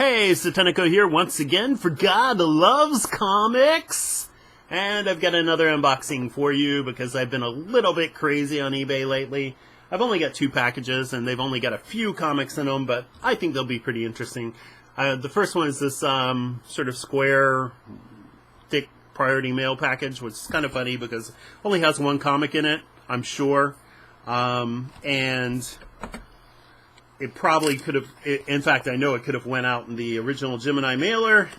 Hey, Satanico here once again for Godlovescomics. And I've got another unboxing for you because I've been a little bit crazy on eBay lately. I've only got 2 packages and they've only got a few comics in them, but I think they'll be pretty interesting. The first one is this sort of square, thick priority mail package, which is kind of funny because it only has 1 comic in it, I'm sure. And it probably could have, in fact, I know it could have went out in the original Gemini mailer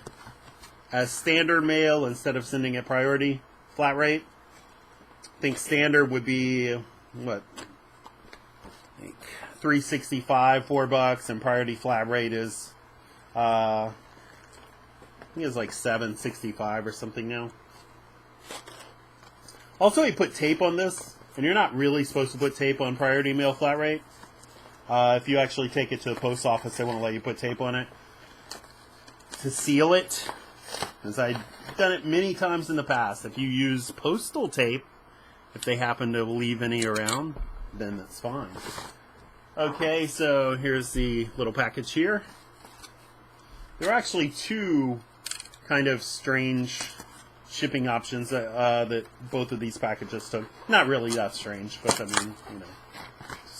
as standard mail instead of sending it priority flat rate. I think standard would be, what, like $3.65, $4, and priority flat rate is, I think it's like $7.65 or something now. Also, he put tape on this, and you're not really supposed to put tape on priority mail flat rate. If you actually take it to the post office, they won't let you put tape on it to seal it, as I've done it many times in the past. If you use postal tape, if they happen to leave any around, then that's fine. Okay, so here's the little package here. There are actually 2 kind of strange shipping options that both of these packages took. Not really that strange, but I mean, you know,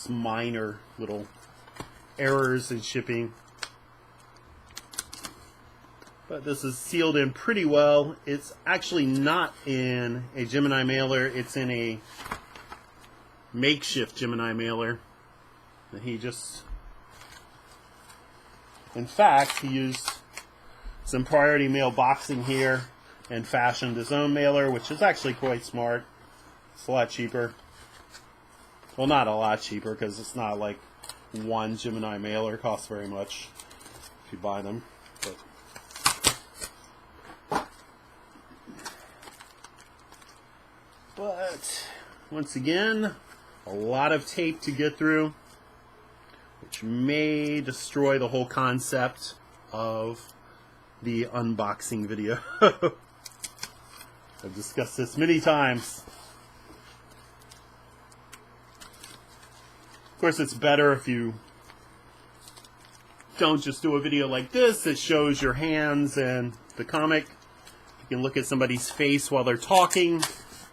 minor little errors in shipping. But this is sealed in pretty well. It's actually not in a Gemini mailer. It's in a makeshift Gemini mailer. He just, in fact, he used some priority mail boxing here and fashioned his own mailer, which is actually quite smart. It's a lot cheaper. Well, not a lot cheaper, because it's not like one Gemini mailer costs very much if you buy them. But once again, a lot of tape to get through, which may destroy the whole concept of the unboxing video. I've discussed this many times. Of course, it's better if you don't just do a video like this that shows your hands and the comic. You can look at somebody's face while they're talking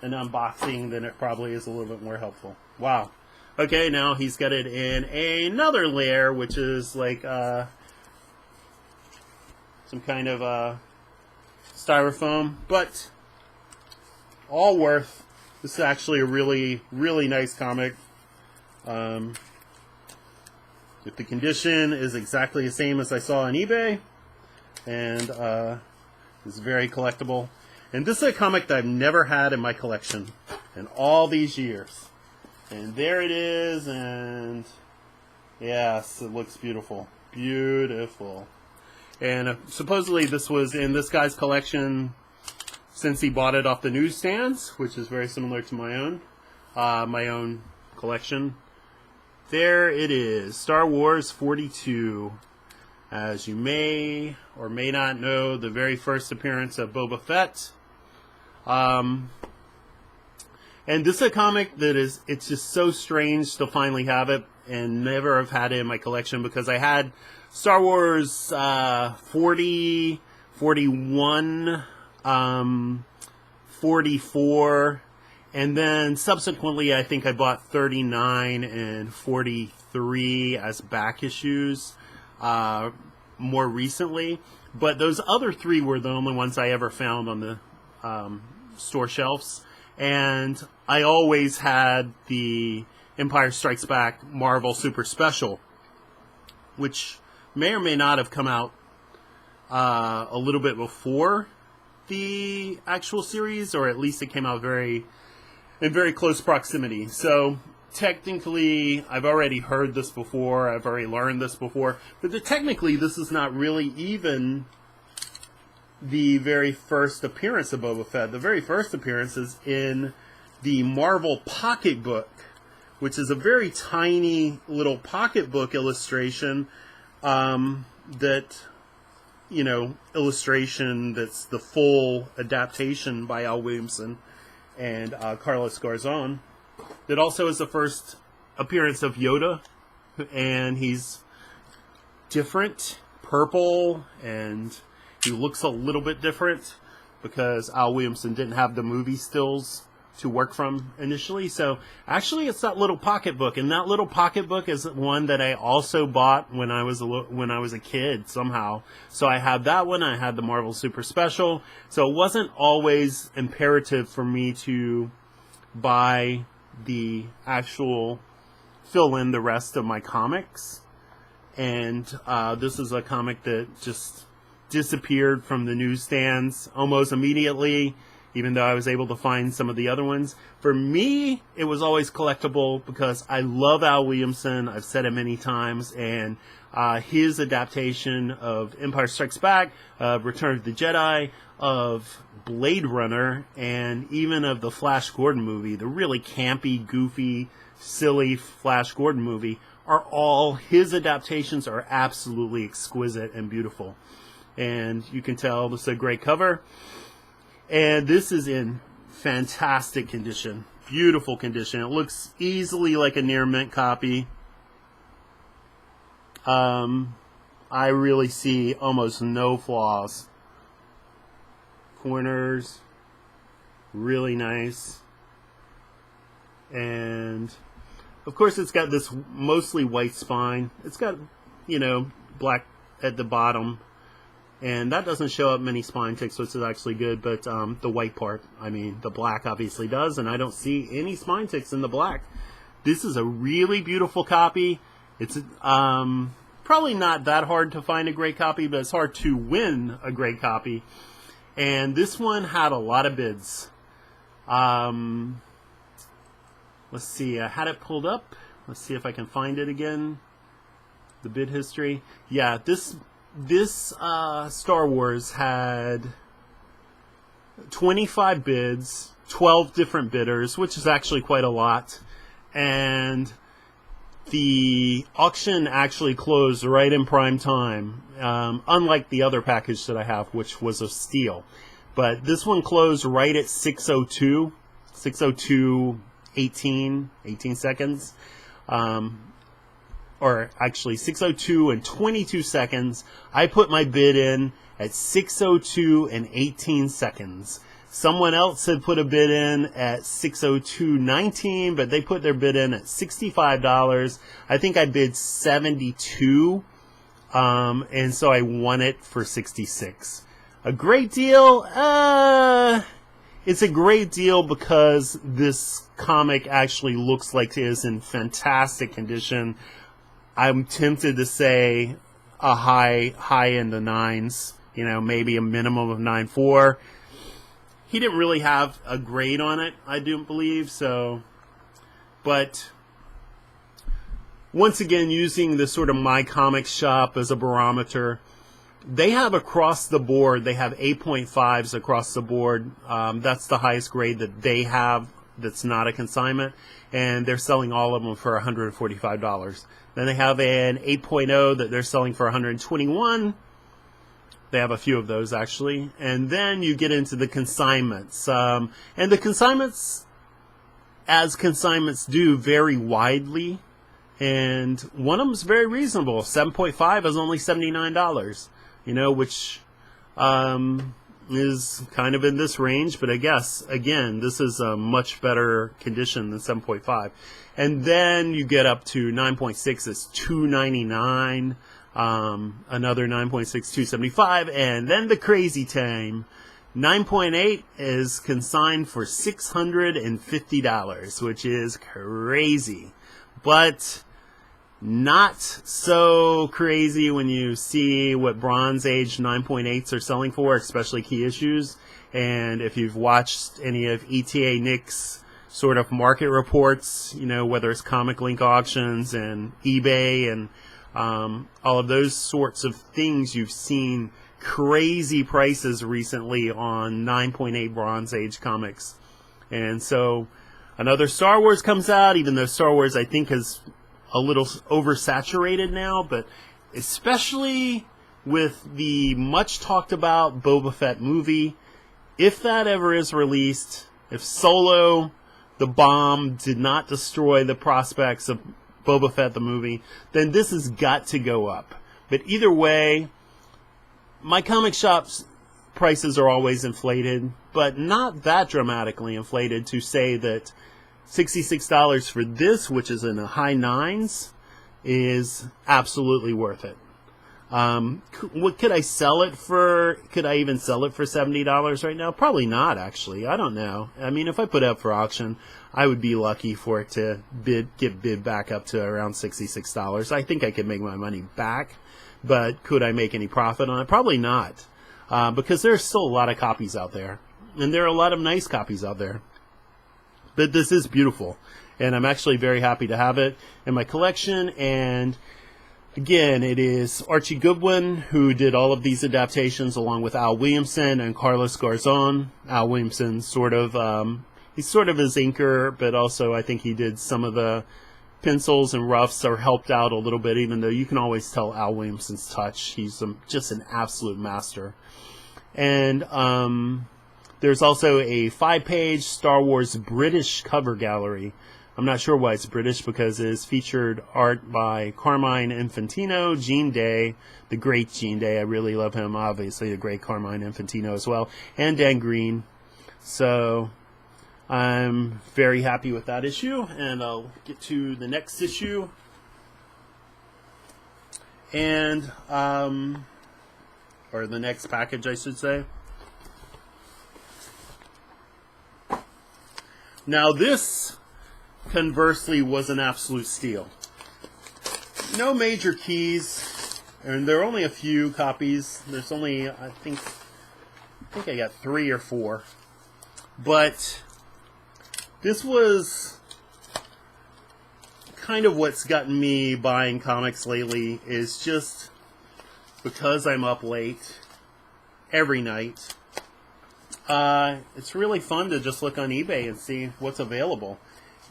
and unboxing, then it probably is a little bit more helpful. Wow. Okay, now he's got it in another layer, which is like some kind of styrofoam, but all worth. This is actually a really, really nice comic. If the condition is exactly the same as I saw on eBay, and it's very collectible. And this is a comic that I've never had in my collection in all these years. And there it is, and yes, it looks beautiful. Beautiful. And supposedly this was in this guy's collection since he bought it off the newsstands, which is very similar to my own collection. There it is, Star Wars 42. As you may or may not know, the very first appearance of Boba Fett. And this is a comic that is, it's just so strange to finally have it and never have had it in my collection, because I had Star Wars 40, 41, 44, and then subsequently I think I bought 39 and 43 as back issues more recently. But those other 3 were the only ones I ever found on the store shelves. And I always had the Empire Strikes Back Marvel Super Special, which may or may not have come out a little bit before the actual series, or at least it came out in very close proximity. So technically, I've already heard this before, I've already learned this before, but technically this is not really even the very first appearance of Boba Fett. The very first appearance is in the Marvel Pocketbook, which is a very tiny little pocketbook illustration illustration that's the full adaptation by Al Williamson and Carlos Garzon. That also is the first appearance of Yoda, and he's different purple, and he looks a little bit different because Al Williamson didn't have the movie stills to work from initially. So actually it's that little pocketbook, and that little pocketbook is one that I also bought when I was a kid somehow. So I had that one. I had the Marvel Super Special. So it wasn't always imperative for me to buy the actual fill in the rest of my comics. And this is a comic that just disappeared from the newsstands almost immediately, even though I was able to find some of the other ones. For me, it was always collectible because I love Al Williamson. I've said it many times. And his adaptation of Empire Strikes Back, of Return of the Jedi, of Blade Runner, and even of the Flash Gordon movie, the really campy, goofy, silly Flash Gordon movie, are all, his adaptations are absolutely exquisite and beautiful. And you can tell this is a great cover. And this is in fantastic condition. Beautiful condition. It looks easily like a near mint copy. I really see almost no flaws. Corners, really nice. And of course it's got this mostly white spine. It's got, black at the bottom. And that doesn't show up many spine ticks, which is actually good. But the white part, the black obviously does. And I don't see any spine ticks in the black. This is a really beautiful copy. It's probably not that hard to find a great copy, but it's hard to win a great copy. And this one had a lot of bids. Let's see, I had it pulled up. Let's see if I can find it again. The bid history. Yeah, this Star Wars had 25 bids, 12 different bidders, which is actually quite a lot. And the auction actually closed right in prime time, unlike the other package that I have, which was of steel. But this one closed right at 6:02:18 seconds. Or actually 6:02 and 22 seconds. I put my bid in at 6:02 and 18 seconds. Someone else had put a bid in at 6:02:19, but they put their bid in at $65. I think I bid 72, and so I won it for 66. A great deal? It's a great deal because this comic actually looks like it is in fantastic condition. I'm tempted to say a high in the nines, maybe a minimum of 9.4. He didn't really have a grade on it, I don't believe, so. But once again, using this sort of My Comics Shop as a barometer, they have across the board, they have 8.5s across the board. That's the highest grade that they have that's not a consignment, and they're selling all of them for $145. Then they have an 8.0 that they're selling for $121. They have a few of those, actually. And then you get into the consignments. And the consignments, as consignments do, vary widely. And one of them is very reasonable. 7.5 is only $79, which is kind of in this range. But I guess, again, this is a much better condition than 7.5. And then you get up to 9.6 is $299. Another 9.6, $275, and then the crazy time, 9.8 is consigned for $650, which is crazy, but not so crazy when you see what Bronze Age 9.8s are selling for, especially key issues. And if you've watched any of ETA Nick's sort of market reports, whether it's Comic Link auctions and eBay and all of those sorts of things, you've seen crazy prices recently on 9.8 Bronze Age comics. And so another Star Wars comes out, even though Star Wars I think is a little oversaturated now, but especially with the much talked about Boba Fett movie, if that ever is released, if Solo, the bomb, did not destroy the prospects of Boba Fett the movie, then this has got to go up. But either way, my comic shop's prices are always inflated, but not that dramatically inflated to say that $66 for this, which is in the high nines, is absolutely worth it. What could I sell it for? Could I even sell it for $70 right now? Probably not, actually. I don't know. I mean, if I put it up for auction, I would be lucky for it to get bid back up to around $66. I think I could make my money back, but could I make any profit on it? Probably not, because there's still a lot of copies out there, and there are a lot of nice copies out there. But this is beautiful, and I'm actually very happy to have it in my collection. And again, it is Archie Goodwin who did all of these adaptations, along with Al Williamson and Carlos Garzon. Al Williamson he's sort of his inker, but also I think he did some of the pencils and roughs, or helped out a little bit, even though you can always tell Al Williamson's touch. He's just an absolute master. And there's also a 5-page Star Wars British cover gallery. I'm not sure why it's British, because it is featured art by Carmine Infantino, Gene Day, the great Gene Day. I really love him, obviously, the great Carmine Infantino as well, and Dan Green. So I'm very happy with that issue, and I'll get to the next issue. And, or the next package, I should say. Now this, conversely, was an absolute steal. No major keys, and there are only a few copies. There's only, I think I got 3 or 4. But this was kind of what's gotten me buying comics lately, is just because I'm up late every night. It's really fun to just look on eBay and see what's available.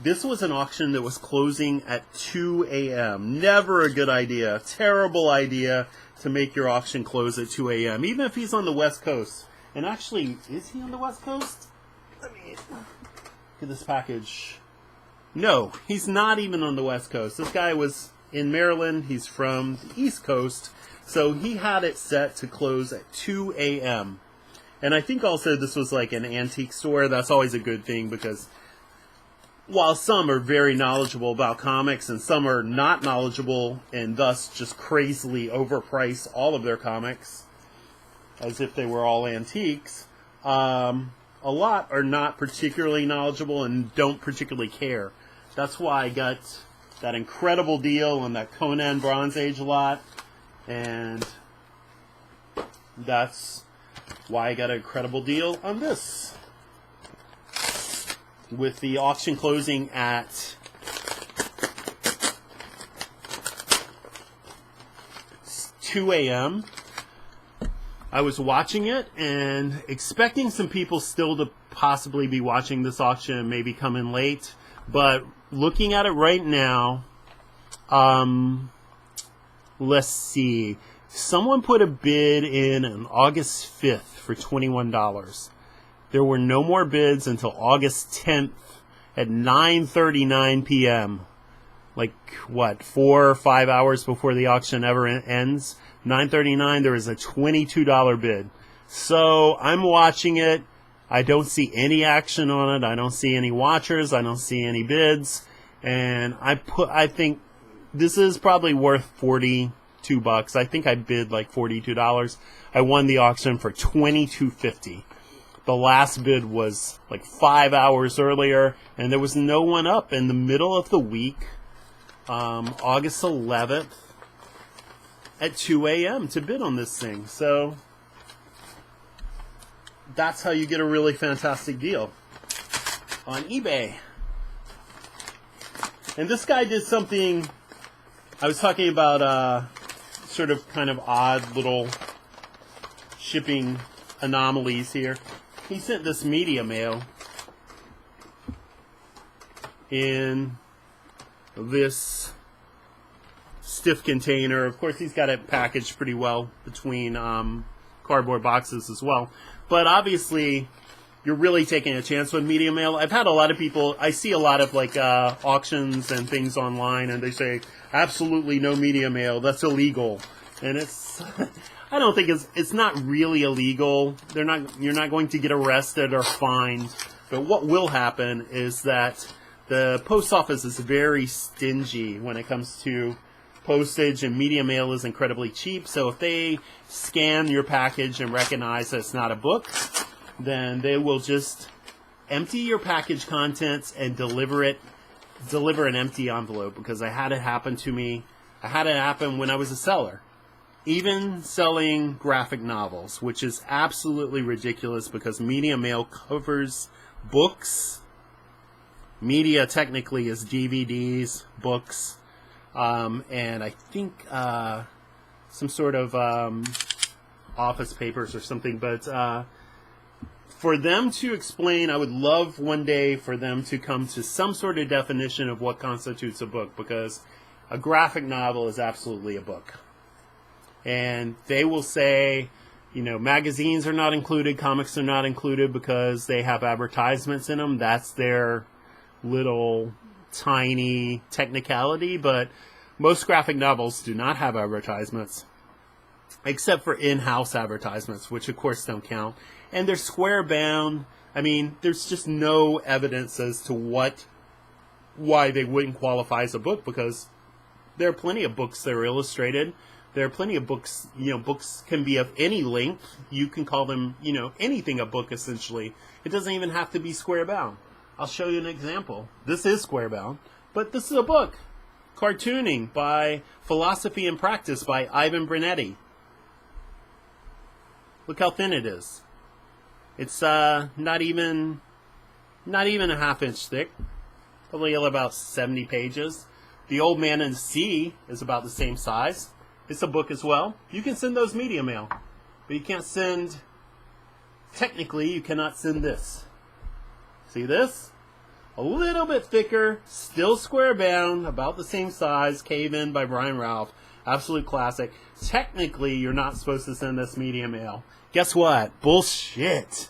This was an auction that was closing at 2 a.m. Never a good idea. Terrible idea to make your auction close at 2 a.m. Even if he's on the West Coast. And actually, is he on the West Coast? Let me get this package. No, he's not even on the West Coast. This guy was in Maryland. He's from the East Coast. So he had it set to close at 2 a.m. And I think also this was like an antique store. That's always a good thing, because while some are very knowledgeable about comics and some are not knowledgeable and thus just crazily overprice all of their comics as if they were all antiques, a lot are not particularly knowledgeable and don't particularly care. That's why I got that incredible deal on that Conan Bronze Age lot, and that's why I got an incredible deal on this. With the auction closing at 2 a.m., I was watching it and expecting some people still to possibly be watching this auction and maybe come in late. But looking at it right now, let's see. Someone put a bid in on August 5th for $21. There were no more bids until August 10th at 9:39 p.m. Like, what, 4 or 5 hours before the auction ever ends? 9:39, there is a $22 bid. So I'm watching it. I don't see any action on it. I don't see any watchers. I don't see any bids. And I think this is probably worth $42. I think I bid like $42. I won the auction for $22.50. The last bid was like 5 hours earlier, and there was no one up in the middle of the week, August 11th, at 2 a.m. to bid on this thing. So that's how you get a really fantastic deal on eBay. And this guy did something, I was talking about sort of kind of odd little shipping anomalies here. He sent this media mail in this stiff container. Of course, he's got it packaged pretty well between cardboard boxes as well. But obviously, you're really taking a chance with media mail. I've had a lot of people, I see a lot of like auctions and things online, and they say, absolutely no media mail, that's illegal. And it's, I don't think it's not really illegal. You're not going to get arrested or fined. But what will happen is that the post office is very stingy when it comes to postage, and media mail is incredibly cheap. So if they scan your package and recognize that it's not a book, then they will just empty your package contents and deliver an empty envelope. Because I had it happen to me. I had it happen when I was a seller. Even selling graphic novels, which is absolutely ridiculous because media mail covers books. Media technically is DVDs, books, and I think some sort of office papers or something. But for them to explain, I would love one day for them to come to some sort of definition of what constitutes a book, because a graphic novel is absolutely a book. And they will say, magazines are not included, comics are not included because they have advertisements in them. That's their little tiny technicality. But most graphic novels do not have advertisements, except for in-house advertisements, which of course don't count. And they're square bound. I mean, there's just no evidence as to why they wouldn't qualify as a book, because there are plenty of books that are illustrated. There are plenty of books, books can be of any length. You can call them, anything a book, essentially. It doesn't even have to be square bound. I'll show you an example. This is square bound, but this is a book. Cartooning by Philosophy and Practice by Ivan Brunetti. Look how thin it is. It's not even a half-inch thick. Probably about 70 pages. The Old Man and the Sea is about the same size. It's a book as well. You can send those media mail, but you can't send, technically you cannot send this. See this? A little bit thicker, still square bound, about the same size, Cave In by Brian Ralph. Absolute classic. Technically, you're not supposed to send this media mail. Guess what? Bullshit.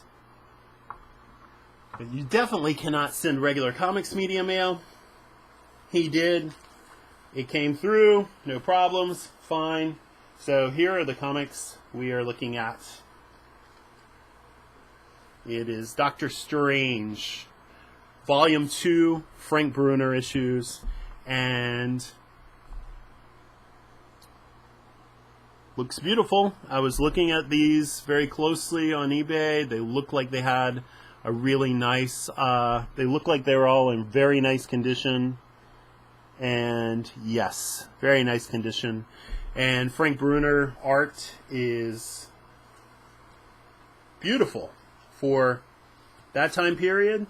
But you definitely cannot send regular comics media mail. He did. It came through, no problems, fine. So here are the comics we are looking at. It is Doctor Strange, Volume 2, Frank Bruner issues, and looks beautiful. I was looking at these very closely on eBay. They look like they had a really nice, they look like they were all in very nice condition. And yes, very nice condition. And Frank Bruner art is beautiful for that time period,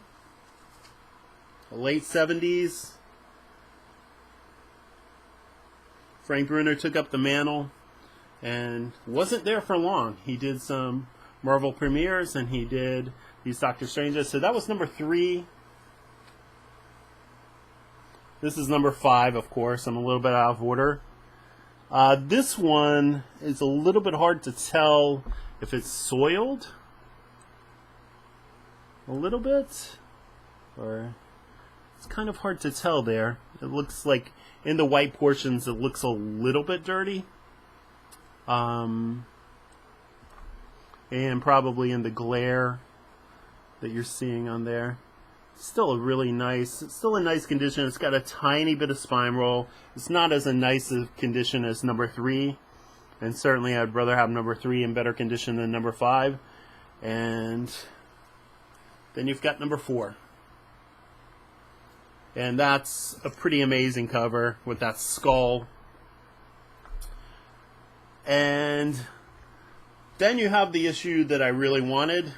the late 70s. Frank Bruner took up the mantle and wasn't there for long. He did some Marvel premieres and he did these Doctor Stranges. So that was number 3. This is number 5, of course. I'm a little bit out of order. This one is a little bit hard to tell if it's soiled. A little bit. Or it's kind of hard to tell there. It looks like in the white portions it looks a little bit dirty. And probably in the glare that you're seeing on there. Still a nice condition. It's got a tiny bit of spine roll. It's not as a nice a condition as number 3. And certainly I'd rather have number 3 in better condition than number 5. And then you've got number 4. And that's a pretty amazing cover with that skull. And then you have the issue that I really wanted.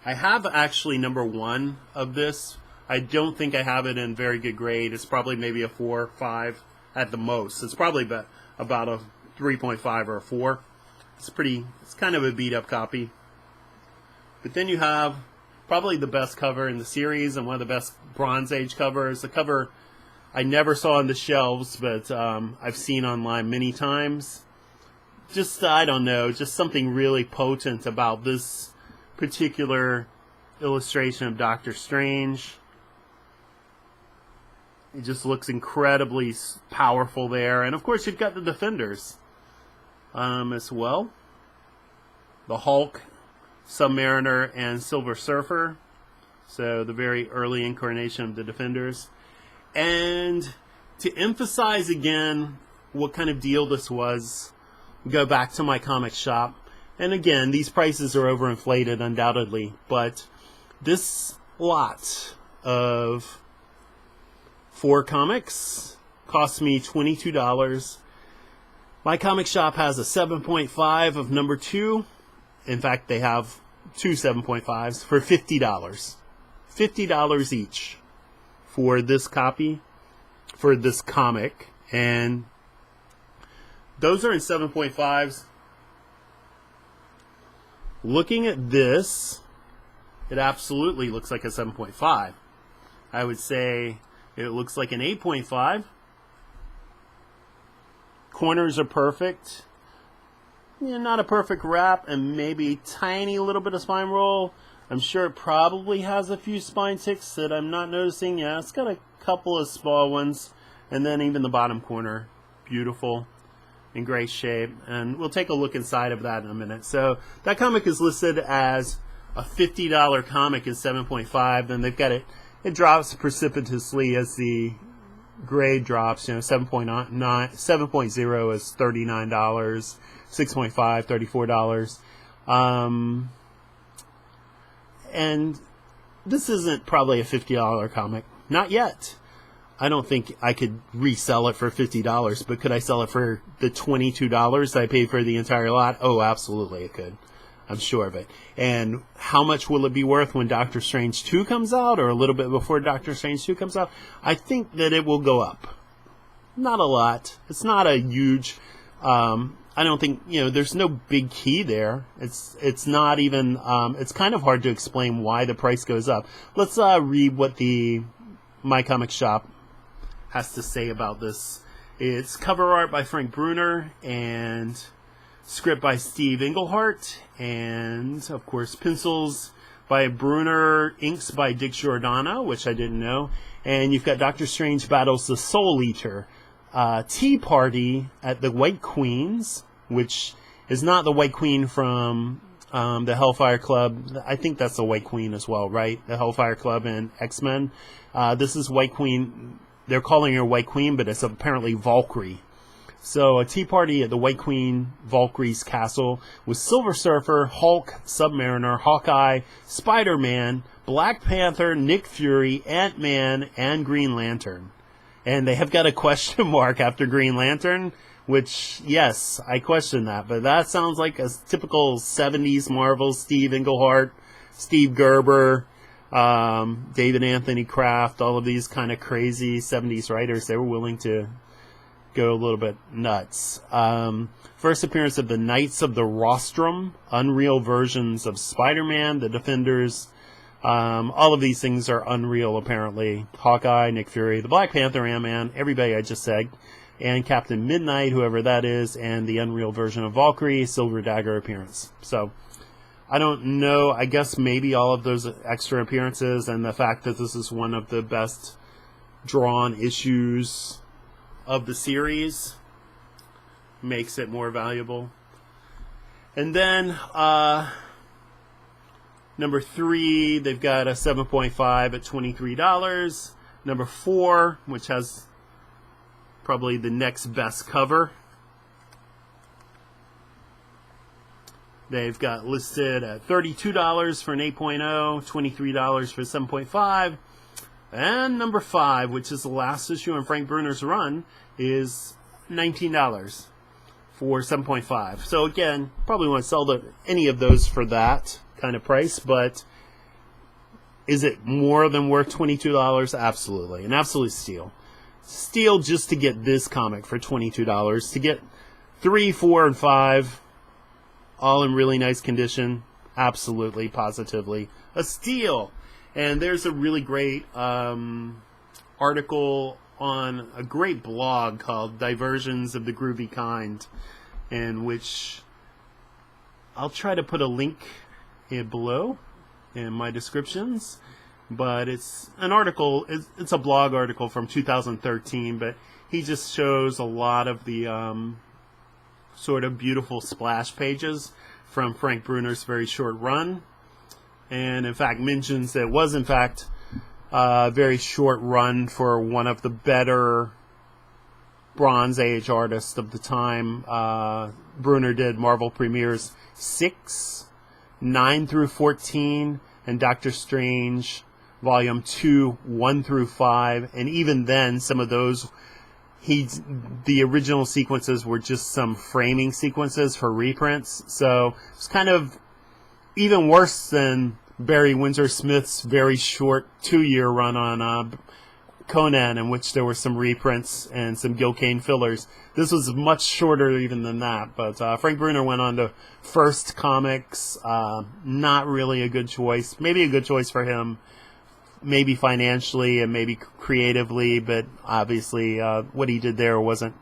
I have actually number 1 of this. I don't think I have it in very good grade. It's probably maybe a 4 or 5 at the most. It's probably about a 3.5 or a 4. It's kind of a beat up copy. But then you have probably the best cover in the series and one of the best Bronze Age covers. The cover I never saw on the shelves, but I've seen online many times. Just, I don't know, just something really potent about this particular illustration of Doctor Strange. It just looks incredibly powerful there. And of course you've got the Defenders. as well. The Hulk, Submariner, and Silver Surfer. So the very early incarnation of the Defenders. And to emphasize again what kind of deal this was, go back to my comic shop. And again, these prices are overinflated undoubtedly, but this lot of 4 comics cost me $22. My comic shop has a 7.5 of number 2. In fact, they have 2 7.5s for $50. $50 each for this copy, for this comic. And those are in 7.5s. Looking at this, it absolutely looks like a 7.5. I would say it looks like an 8.5. Corners are perfect. Yeah, not a perfect wrap, and maybe tiny little bit of spine roll. I'm sure it probably has a few spine ticks that I'm not noticing. Yeah, it's got a couple of small ones. And then even the bottom corner, beautiful, in great shape. And we'll take a look inside of that in a minute. So that comic is listed as a $50 comic in 7.5. Then they've got it drops precipitously as the grade drops. 7.9, 7.0 is $39, 6.5, $34. And this isn't probably a $50 comic. Not yet. I don't think I could resell it for $50, but could I sell it for the $22 I paid for the entire lot? Oh, absolutely I could. I'm sure of it. And how much will it be worth when Doctor Strange 2 comes out, or a little bit before Doctor Strange 2 comes out? I think that it will go up. Not a lot. It's not a huge... I don't think, there's no big key there. It's not even, it's kind of hard to explain why the price goes up. Let's read what the My Comic Shop has to say about this. It's cover art by Frank Bruner and script by Steve Englehart, and of course pencils by Bruner, inks by Dick Giordano, which I didn't know, and you've got Doctor Strange battles the Soul Eater. Tea Party at the White Queen's, which is not the White Queen from the Hellfire Club. I think that's the White Queen as well, right? The Hellfire Club and X-Men. This is White Queen. They're calling her White Queen, but it's apparently Valkyrie. So a tea party at the White Queen Valkyrie's castle with Silver Surfer, Hulk, Submariner, Hawkeye, Spider-Man, Black Panther, Nick Fury, Ant-Man, and Green Lantern. And they have got a question mark after Green Lantern, which, yes, I question that. But that sounds like a typical 70s Marvel, Steve Englehart, Steve Gerber, David Anthony Kraft, all of these kind of crazy 70s writers. They were willing to go a little bit nuts. First appearance of the Knights of the Rostrum, unreal versions of Spider-Man, the Defenders. All of these things are unreal, apparently. Hawkeye, Nick Fury, the Black Panther, Ant-Man, everybody I just said, and Captain Midnight, whoever that is, and the unreal version of Valkyrie, Silver Dagger appearance. So, I don't know. I guess maybe all of those extra appearances and the fact that this is one of the best drawn issues of the series makes it more valuable. And then, number 3, they've got a 7.5 at $23. Number 4, which has probably the next best cover, they've got listed at $32 for an 8.0, $23 for 7.5. And number 5, which is the last issue in Frank Bruner's run, is $19 for 7.5. So again, probably want to sell any of those for that kind of price, but is it more than worth $22? Absolutely. An absolute steal. Steal just to get this comic for $22. To get 3, 4, and 5 all in really nice condition, absolutely, positively a steal. And there's a really great article on a great blog called Diversions of the Groovy Kind, in which I'll try to put a link below in my descriptions, but it's an article, it's a blog article from 2013, but he just shows a lot of the sort of beautiful splash pages from Frank Bruner's very short run. And in fact mentions that it was in fact a very short run for one of the better Bronze Age artists of the time. Bruner did Marvel Premieres 6, 9 through 14, and Doctor Strange Volume 2, 1 through 5. And even then, some of those, the original sequences were just some framing sequences for reprints. So it's kind of even worse than Barry Windsor Smith's very short 2-year run on Conan, in which there were some reprints and some Gil Kane fillers. This was much shorter even than that. But Frank Bruner went on to First Comics. Not really a good choice. Maybe a good choice for him, maybe financially and maybe creatively, but obviously what he did there wasn't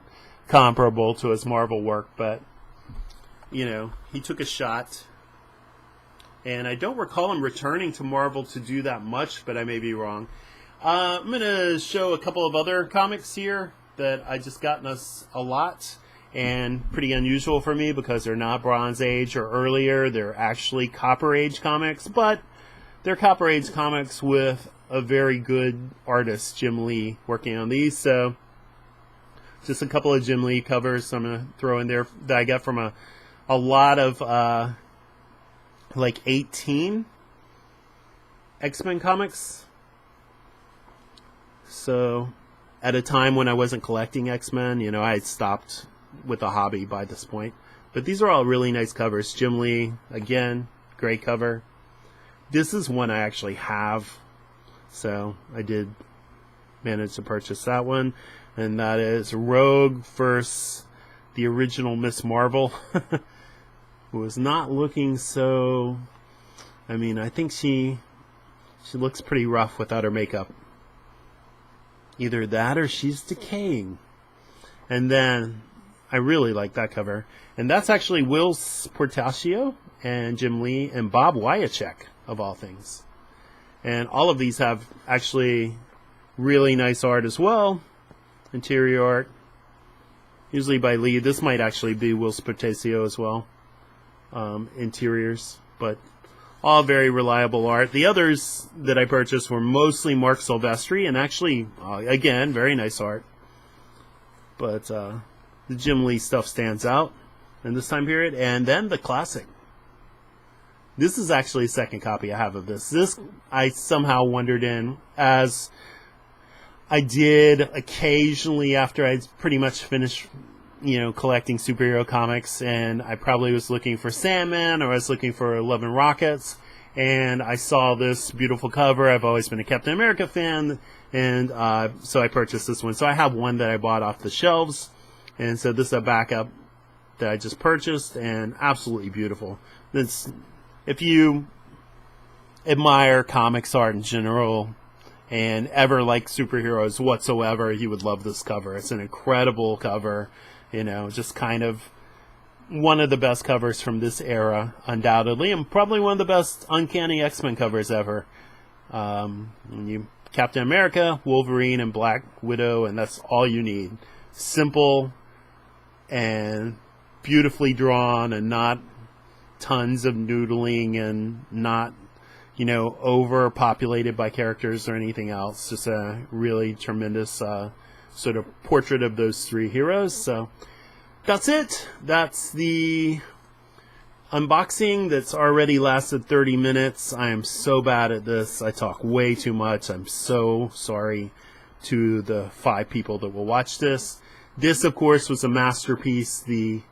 comparable to his Marvel work. But, you know, he took a shot. And I don't recall him returning to Marvel to do that much, but I may be wrong. I'm going to show a couple of other comics here that I just gotten us a lot, and pretty unusual for me because they're not Bronze Age or earlier. They're actually Copper Age comics, but they're Copper Age comics with a very good artist, Jim Lee, working on these. So just a couple of Jim Lee covers I'm going to throw in there that I got from a lot of like 18 X-Men comics. So, at a time when I wasn't collecting X-Men, you know, I had stopped with the hobby by this point. But these are all really nice covers. Jim Lee, again, great cover. This is one I actually have, so I did manage to purchase that one. And that is Rogue versus the original Miss Marvel, who was not looking so... I mean, I think she looks pretty rough without her makeup. Either that or she's decaying. And then I really like that cover. And that's actually Will Portacio and Jim Lee and Bob Wyacek, of all things. And all of these have actually really nice art as well. Interior art. Usually by Lee. This might actually be Will Portacio as well. Interiors. But all very reliable art. The others that I purchased were mostly Mark Silvestri, and actually, again, very nice art. But the Jim Lee stuff stands out in this time period. And then the classic. This is actually a second copy I have of this. This I somehow wandered in, as I did occasionally after I'd pretty much finished, you know, collecting superhero comics, and I probably was looking for Sandman or I was looking for Love and Rockets, and I saw this beautiful cover. I've always been a Captain America fan, and so I purchased this one. So I have one that I bought off the shelves, and so this is a backup that I just purchased, and absolutely beautiful. If you admire comics art in general and ever like superheroes whatsoever, you would love this cover. It's an incredible cover. You know, just kind of one of the best covers from this era, undoubtedly, and probably one of the best Uncanny X-Men covers ever. Captain America, Wolverine, and Black Widow, and that's all you need. Simple and beautifully drawn, and not tons of noodling, and not, you know, overpopulated by characters or anything else. Just a really tremendous sort of portrait of those three heroes. So that's it. That's the unboxing that's already lasted 30 minutes. I am so bad at this. I talk way too much. I'm so sorry to the 5 people that will watch this. This, of course, was a masterpiece. The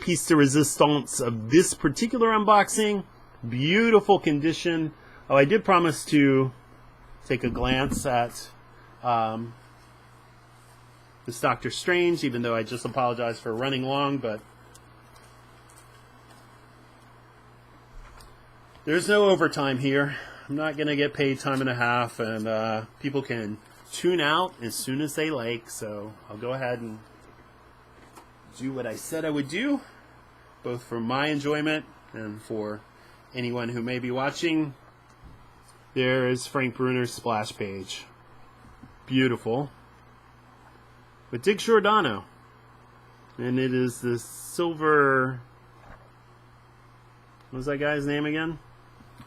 piece de resistance of this particular unboxing. Beautiful condition. Oh, I did promise to take a glance at this Doctor Strange, even though I just apologize for running long, but there's no overtime here. I'm not going to get paid time and a half, and people can tune out as soon as they like, so I'll go ahead and do what I said I would do, both for my enjoyment and for anyone who may be watching. There is Frank Bruner's splash page. Beautiful. With Dick Giordano. And it is the silver... What was that guy's name again?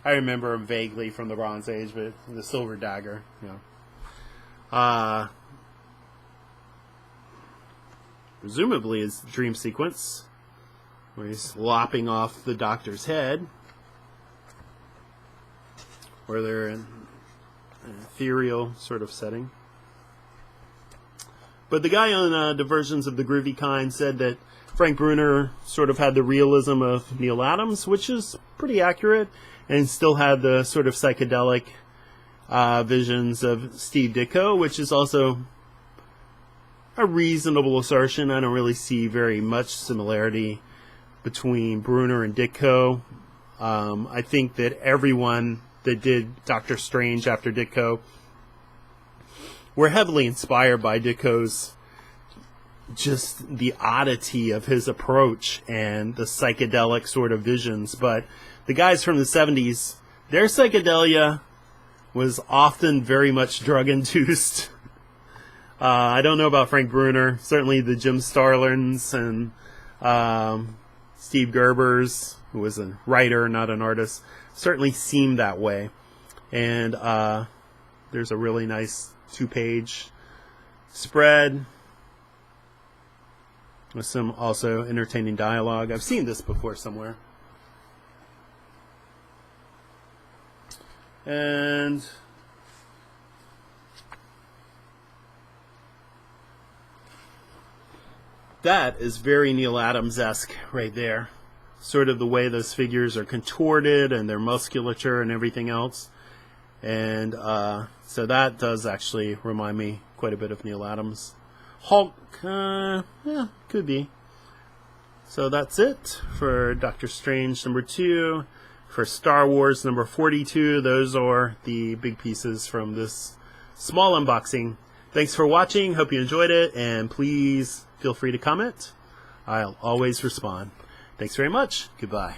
I remember him vaguely from the Bronze Age, but the silver dagger. Yeah. Presumably his dream sequence, where he's lopping off the doctor's head, where they're in an ethereal sort of setting. But the guy on Diversions of the Groovy Kind said that Frank Bruner sort of had the realism of Neil Adams, which is pretty accurate, and still had the sort of psychedelic visions of Steve Ditko, which is also a reasonable assertion. I don't really see very much similarity between Bruner and Ditko. I think that everyone that did Doctor Strange after Ditko were heavily inspired by Ditko's just the oddity of his approach and the psychedelic sort of visions. But the guys from the 70s, their psychedelia was often very much drug-induced. I don't know about Frank Bruner. Certainly the Jim Starlins and Steve Gerbers, who was a writer, not an artist, certainly seemed that way. And there's a really nice 2-page spread with some also entertaining dialogue. I've seen this before somewhere. And that is very Neil Adams-esque right there. Sort of the way those figures are contorted and their musculature and everything else. And so that does actually remind me quite a bit of Neil Adams. Hulk, yeah, could be. So that's it for Doctor Strange number 2. For Star Wars number 42, those are the big pieces from this small unboxing. Thanks for watching. Hope you enjoyed it. And please feel free to comment. I'll always respond. Thanks very much. Goodbye.